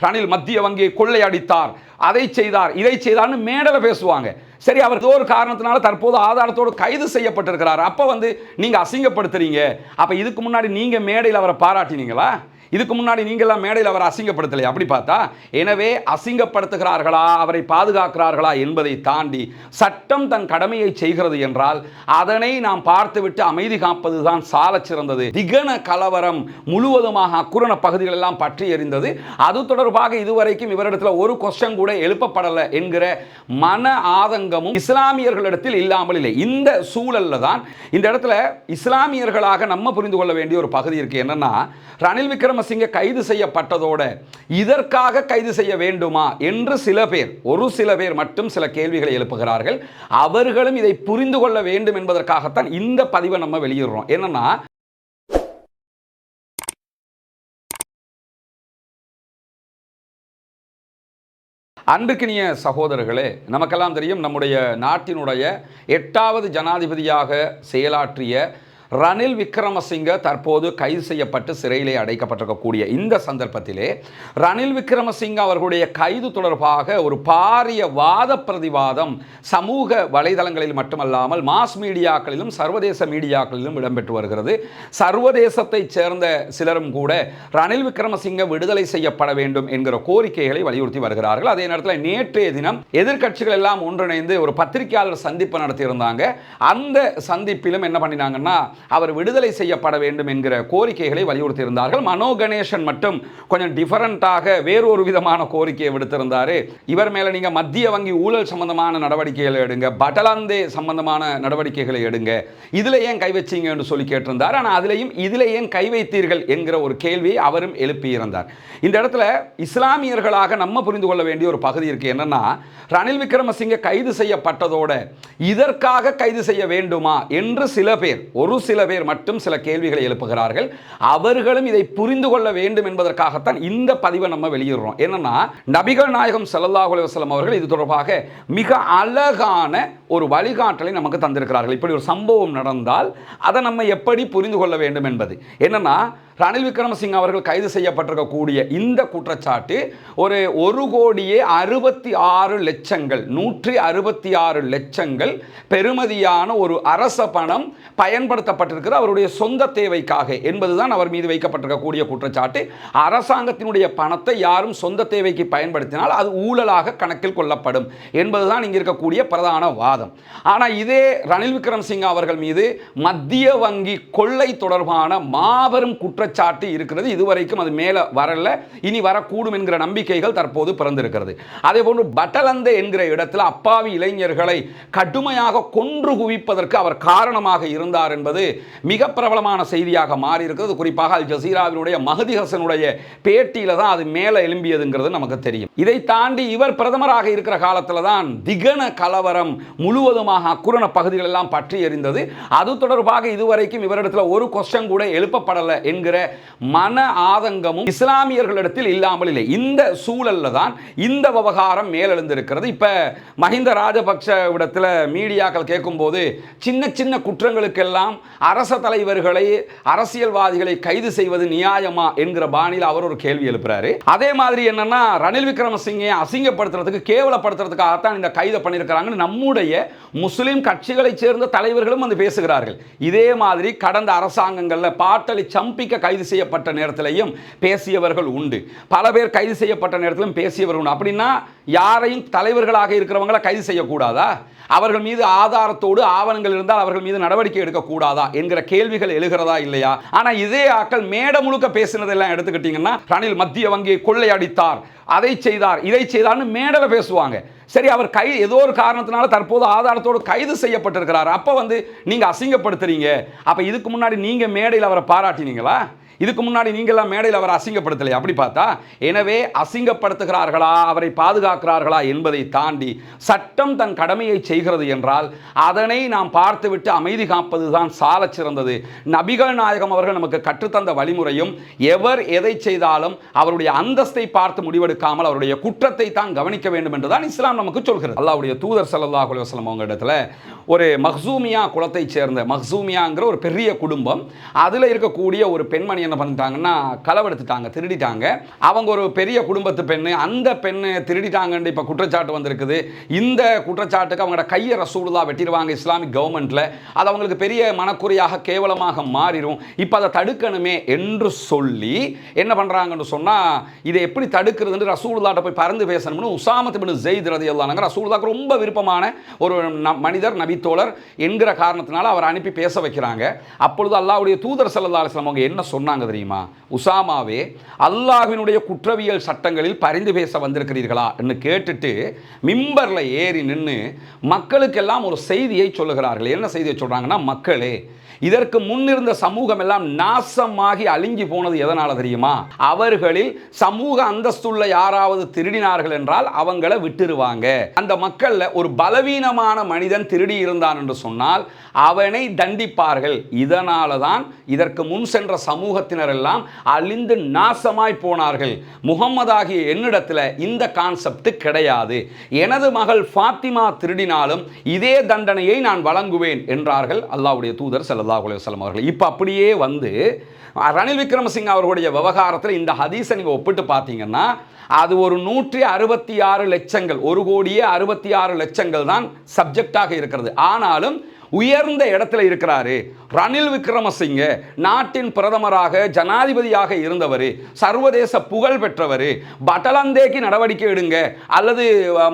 ரணில் மத்திய வங்கியை கொள்ளையடித்தார், அதை செய்தார், இதை செய்தார்னு மேடல பேசுவாங்க. சரி, அவர் ஏதோ ஒரு காரணத்தினால தற்போது ஆதாரத்தோடு கைது செய்யப்பட்டிருக்கிறார். அப்ப நீங்க அசிங்கப்படுத்துறீங்க. அப்ப இதுக்கு முன்னாடி நீங்க மேடையில் அவரை பாராட்டினீங்களா? இதுக்கு முன்னாடி நீங்கள்லாம் மேடையில் அவரை அசிங்கப்படுத்தலை. அப்படி பார்த்தா, எனவே அசிங்கப்படுத்துகிறார்களா, அவரை பாதுகாக்கிறார்களா என்பதை தாண்டி சட்டம் தன் கடமையை செய்கிறது என்றால் அதனை நாம் பார்த்துவிட்டு அமைதி காப்பதுதான் சால சிறந்தது. திகன கலவரம் முழுவதுமாக அக்குரண பகுதிகள் எல்லாம் பற்றி எறிந்தது. அது தொடர்பாக இதுவரைக்கும் இவரிடத்தில் ஒரு கொஸ்டின் கூட எழுப்பப்படலை என்கிற மன ஆதங்கமும் இஸ்லாமியர்களிடத்தில் இல்லாமல் இல்லை. இந்த சூழல்ல தான் இந்த இடத்துல இஸ்லாமியர்களாக நம்ம புரிந்து கொள்ள வேண்டிய ஒரு பகுதி இருக்கு. என்னன்னா, ரணில் விக்ரமசிங்க கைது செய்யப்பட்டதோட இதற்காக கைது செய்ய வேண்டுமா என்று ஒரு சில பேர் மட்டும் சில கேள்விகளை எழுப்புகிறார்கள். அவர்களும் இதை புரிந்து கொள்ள வேண்டும் என்பதற்காகத்தான் இந்த பதிவை நம்ம வெளியிடுறோம். என்னன்னா, அன்புக்கினிய சகோதரர்களே, நமக்கெல்லாம் தெரியும், நம்முடைய நாட்டினுடைய 8வது ஜனாதிபதியாக செயலாற்றிய ரணில் விக்ரமசிங்க தற்போது கைது செய்யப்பட்டு சிறையிலே அடைக்கப்பட்டிருக்கக்கூடிய இந்த சந்தர்ப்பத்திலே ரணில் விக்ரமசிங்க அவர்களுடைய கைது தொடர்பாக ஒரு பாரிய வாத பிரதிவாதம் சமூக வலைதளங்களில் மட்டுமல்லாமல் மாஸ் மீடியாக்களிலும் சர்வதேச மீடியாக்களிலும் இடம்பெற்று வருகிறது. சர்வதேசத்தைச் சேர்ந்த சிலரும் கூட ரணில் விக்ரமசிங்க விடுதலை செய்யப்பட வேண்டும் என்கிற கோரிக்கைகளை வலியுறுத்தி வருகிறார்கள். அதே நேரத்தில் நேற்றைய தினம் எதிர்க்கட்சிகள் எல்லாம் ஒன்றிணைந்து ஒரு பத்திரிகையாளர் சந்திப்பு நடத்தியிருந்தாங்க. அந்த சந்திப்பிலும் என்ன பண்ணினாங்கன்னா, அவர் விடுதலை செய்யப்பட வேண்டும் என்கிற கோரிக்கைகளை வலியுறுத்தி இருந்தார்கள். மனோ கணேசன் மட்டும் கொஞ்சம் டிஃபரண்டாக வேறொரு விதமான கோரிக்கையை விடுத்திருந்தார். இவர் மேல நீங்க மத்திய வங்கி ஊழல் சம்பந்தமான நடவடிக்கைகளை எடுங்க, பட்டலந்தே சம்பந்தமான நடவடிக்கைகளை எடுங்க, இதுல ஏன் கை வச்சீங்க என்று சொல்லி கேட்டிருந்தார். ஆனால் அதிலையும் இதுல ஏன் கை வைத்தீர்கள் என்கிற ஒரு கேள்வியை அவரும் எழுப்பியிருந்தார். இந்த இடத்துல இஸ்லாமியர்களாக நம்ம புரிந்து கொள்ள வேண்டிய ஒரு பகுதி இருக்கு. என்னன்னா, ரணில் விக்ரமசிங்க கைது செய்யப்பட்டதோட இதற்காக கைது செய்ய வேண்டுமா என்று ஒரு சில பேர் மட்டும் சில கேள்விகளை எழுப்புகிறார்கள். அவர்களும் இதை புரிந்து கொள்ள வேண்டும் என்பதற்காகத்தான் இந்த பதிவை நம்ம வெளியிடுறோம். என்னன்னா, நபிகள் நாயகம் ஸல்லல்லாஹு அலைஹி வஸல்லம் அவர்கள் இது தொடர்பாக மிக அழகான ஒரு வழிகாட்டலை நமக்கு தந்திருக்கிறார்கள். இப்படி ஒரு சம்பவம் நடந்தால் அதை நம்ம எப்படி புரிந்து கொள்ள வேண்டும் என்பது. என்னன்னா, ரணில் விக்ரமசிங்க அவர்கள் கைது செய்யப்பட்டிருக்கக்கூடிய இந்த குற்றச்சாட்டு ஒரு 1,66,00,000 166,00,000 பெறுமதியான ஒரு அரச பணம் பயன்படுத்தப்பட்டிருக்கிறது அவருடைய சொந்த தேவைக்காக என்பதுதான் அவர் மீது வைக்கப்பட்டிருக்கக்கூடிய குற்றச்சாட்டு. அரசாங்கத்தினுடைய பணத்தை யாரும் சொந்த தேவைக்கு பயன்படுத்தினால் அது ஊழலாக கணக்கில் கொள்ளப்படும் என்பதுதான் இங்க இருக்கக்கூடிய பிரதான வாதம். ஆனால் இதே ரணில் விக்ரமசிங்க அவர்கள் மீது மத்திய வங்கி கொள்ளை தொடர்பான மாபெரும் குற்றச்சாட்டு இருக்கிறது. இதுவரைக்கும் அது மேல வரல, இனி வரக்கூடும் என்கிற நம்பிக்கைகள் தற்போது பிறந்திருக்கிறது. அதே போன்று பட்டலந்தே என்கிற இடத்தில் அப்பாவி இளைஞர்களை கடுமையாக கொன்று குவிப்பதற்கு அவர் காரணமாக இருந்தார் என்பது மிக பிரபலமான செய்தியாக மாறி இருக்கிறது. குறிப்பாக அல் ஜசீராவினுடைய மஹதி ஹசனுடைய பேட்டியில தான் அது மேல எழும்பியதுங்கிறது நமக்கு தெரியும். இதை தாண்டி இவர் பிரதமராக இருக்கிற காலத்தில் தான் திகன கலவரம் முழுவதுமாக அக்குரண பகுதிகள் எல்லாம் பற்றி எறிந்தது. அது தொடர்பாக இதுவரைக்கும் இவரிடத்தில் ஒரு கொஸ்டின் கூட எழுப்பப்படலை என்கிற மன ஆதங்கமும் இஸ்லாமியர்களிடத்தில் இல்லாமல் இல்லை. இந்த சூழல்ல தான் இந்த விவகாரம் மேலெழுந்திருக்கிறது. இப்ப மஹிந்த ராஜபக்ஷ இடத்துல மீடியாக்கள் கேட்கும்போது சின்ன சின்ன குற்றங்களுக்கெல்லாம் அரச தலைவர்களை அரசியல்வாதிகளை கைது செய்வது நியாயமா என்கிற பாணியில் அவர் ஒரு கேள்வி எழுப்புறாரு. அதே மாதிரி என்னன்னா, ரணில் விக்ரமசிங்கே அசிங்கப்படுத்துறதுக்கு கேவலப்படுத்துறதுக்காகத்தான் இந்த கைது பண்ணியிருக்கிறாங்க நம்முடைய முஸ்லிம் கட்சிகளை சேர்ந்த தலைவர்களும் வந்து பேசுகிறார்கள். இதே மாதிரி கடந்த அரசாங்கங்களில் பாட்டலி சம்பிக்க கைது செய்யப்பட்ட நேரத்திலையும் பேசியவர்கள் உண்டு, பல பேர் கைது செய்யப்பட்ட நேரத்திலும் பேசியவர்கள் உண்டு. அப்படின்னா யாரையும் தலைவர்களாக இருக்கிறவங்களை கைது செய்யக்கூடாதா? அவர்கள் மீது ஆதாரத்தோடு ஆவணங்கள் இருந்தால் அவர்கள் மீது நடவடிக்கை எடுக்கக்கூடாதா என்கிற கேள்விகள் எழுகிறதா இல்லையா? ஆனால் இதே ஆக்கள் மேடை முழுக்க பேசினதெல்லாம் எடுத்துக்கிட்டீங்கன்னா, ரணில் மத்திய வங்கியை கொள்ளையடித்தார், அதை செய்தார், இதை செய்தார்னு மேடல பேசுவாங்க. சரி, அவர் ஏதோ ஒரு காரணத்தினால தற்போது ஆதாரத்தோடு கைது செய்யப்பட்டிருக்கிறார். அப்ப நீங்க அசிங்கப்படுத்துறீங்க. அப்ப இதுக்கு முன்னாடி நீங்க மேடையில் அவரை பாராட்டினீங்களா? இதுக்கு முன்னாடி நீங்கள்லாம் மேடையில் அவரை அசிங்கப்படுத்தலை. அப்படி பார்த்தா, எனவே அசிங்கப்படுத்துகிறார்களா, அவரை பாதுகாக்கிறார்களா என்பதை தாண்டி சட்டம் தன் கடமையை செய்கிறது என்றால் அதனை நாம் பார்த்துவிட்டு அமைதி காப்பதுதான் சால சிறந்தது. நபிகள் நாயகம் அவர்கள் நமக்கு கற்றுத்தந்த வழிமுறையும் எவர் எதை செய்தாலும் அவருடைய அந்தஸ்தை பார்த்து முடிவெடுக்காமல் அவருடைய குற்றத்தை தான் கவனிக்க வேண்டும் என்றுதான் இஸ்லாம் நமக்கு சொல்கிறது. அல்லாஹ்வுடைய தூதர் ஸல்லல்லாஹு அலைஹி வஸல்லம் அவங்க இடத்துல ஒரு மக்சூமியா குலத்தை சேர்ந்த, மக்சூமியாங்கிற ஒரு பெரிய குடும்பம், அதில் இருக்கக்கூடிய ஒரு பெண்மணி பண்ணி என்ன பண்ணிட்டாங்கன்னா களவெடுத்துட்டாங்க, திருடிட்டாங்க. அவங்க ஒரு பெரிய குடும்பத்து பெண்ணு, அந்த பெண்ணு திருடிட்டாங்கன்னு இப்போ குற்றச்சாட்டு வந்திருக்குது. இந்த குற்றச்சாட்டுக்கு அவங்களோட கையை ரசூலுல்லாஹ் வெட்டிடுவாங்க இஸ்லாமிக் கவர்மெண்ட்டில். அது அவங்களுக்கு பெரிய மனக்குறையாக கேவலமாக மாறிடும். இப்போ அதை தடுக்கணுமே என்று சொல்லி என்ன பண்ணுறாங்கன்னு சொன்னால், இதை எப்படி தடுக்கிறதுன்னு ரசூலுல்லாஹ்ட்ட போய் பறந்து பேசணும்னு உசாமத் இப்னு ஸைத் ரலியல்லாஹு அன்ஹு ரசூலுல்லாஹ்க்கு ரொம்ப விருப்பமான ஒரு மனிதர், நபித்தோழர் என்கிற காரணத்தினால அவர் அனுப்பி பேச வைக்கிறாங்க. அப்பொழுது அல்லாஹ்வுடைய தூதர் ஸல்லல்லாஹு அலைஹி வஸல்லம் அவங்க என்ன சொன்னாங்க தெரியுமா? உசாமாவே, அல்லாஹ்வினுடைய குற்றவியல் சட்டங்களில் பரிந்து பேச வந்திருக்கிறீர்களா என்று கேட்டுட்டு மிம்பர்ல ஏறி நின்று மக்களுக்கெல்லாம் ஒரு செய்தியை சொல்லுகிறார்கள். என்ன செய்தியை சொல்றாங்கன்னா, மக்களே, இதற்கு முன்னிருந்த சமூகம் எல்லாம் நாசமாகி அழிஞ்சு போனது எதனால தெரியுமா? அவர்களில் சமூக அந்தஸ்துள்ள யாராவது திருடினார்கள் என்றால் அவங்கள விட்டுருவாங்க. அந்த மக்கள்ல ஒரு பலவீனமான மனிதன் திருடி இருந்தான் என்று சொன்னால் அவனை தண்டிப்பார்கள். இதனால தான் இதற்கு முன் சென்ற சமூகத்தினர் எல்லாம் அழிந்து நாசமாய் போனார்கள். முகம்மதாகிய என்னிடத்தில் இந்த கான்செப்ட் கிடையாது. எனது மகள் ஃபாத்திமா திருடினாலும் இதே தண்டனையை நான் வழங்குவேன் என்றார்கள் அல்லாஹ்வுடைய தூதர் ஸல்லல்லாஹு அலைஹி வஸல்லம் அவர்கள். இப்போ அப்படியே வந்து ரணில் விக்ரமசிங்க அவர்களுடைய விவகாரத்தில் இந்த ஹதீஸை நீங்கள் ஒப்பிட்டு பார்த்தீங்கன்னா, அது ஒரு 166 லட்சங்கள், 1,66 லட்சங்கள் தான் சப்ஜெக்டாக இருக்கிறது. ஆனாலும் உயர்ந்த இடத்துல இருக்கிறாரு ரணில் விக்ரமசிங்க, நாட்டின் பிரதமராக ஜனாதிபதியாக இருந்தவர், சர்வதேச புகழ் பெற்றவர். பட்டலந்தேக்கு நடவடிக்கை எடுங்க அல்லது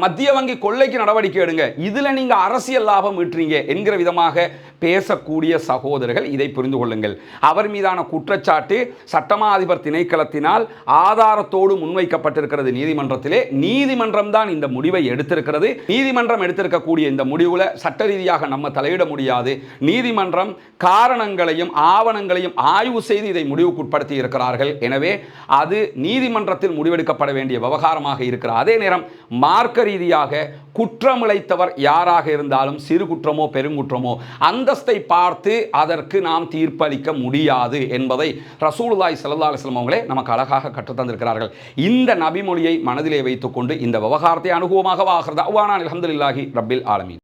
மத்திய வங்கி கொள்ளைக்கு நடவடிக்கை எடுங்க, இதில் நீங்கள் அரசியல் லாபம் ஈட்டுறீங்க என்கிற விதமாக பேசக்கூடிய சகோதரர்கள் இதை புரிந்து கொள்ளுங்கள். அவர் மீதான குற்றச்சாட்டு சட்டமா அதிபர் திணைக்களத்தினால் ஆதாரத்தோடு முன்வைக்கப்பட்டிருக்கிறது நீதிமன்றத்திலே. நீதிமன்றம் தான் இந்த முடிவை எடுத்திருக்கிறது. நீதிமன்றம் எடுத்திருக்கக்கூடிய இந்த முடிவில் சட்ட ரீதியாக நம்ம தலையிட முடியாது. நீதிமன்றம் காரணங்களையும் ஆவணங்களையும் ஆய்வு செய்து இதை முடிவுக்குட்படுத்தி இருக்கிறார்கள். எனவே அது நீதிமன்றத்தில் முடிவெடுக்கப்பட வேண்டிய விவகாரமாக இருக்கிறது. அதே நேரம் மார்க்க ரீதியாக குற்றமிழைத்தவர் யாராக இருந்தாலும், சிறு குற்றமோ பெருங்குற்றமோ, அந்தஸ்தை பார்த்து அதற்கு நாம் தீர்ப்பளிக்க முடியாது என்பதை ரசூலுல்லாஹி ஸல்லல்லாஹு அலைஹி வஸல்லம் அவர்களே நமக்கு அழகாக கற்றுத்தந்திருக்கிறார்கள். இந்த நபிமொழியை மனதிலே வைத்துக்கொண்டு இந்த விவகாரத்தை அனுகூலமாக வாகிறது. அல்ஹம்துலில்லாஹி ரப்பில் ஆலமீன்.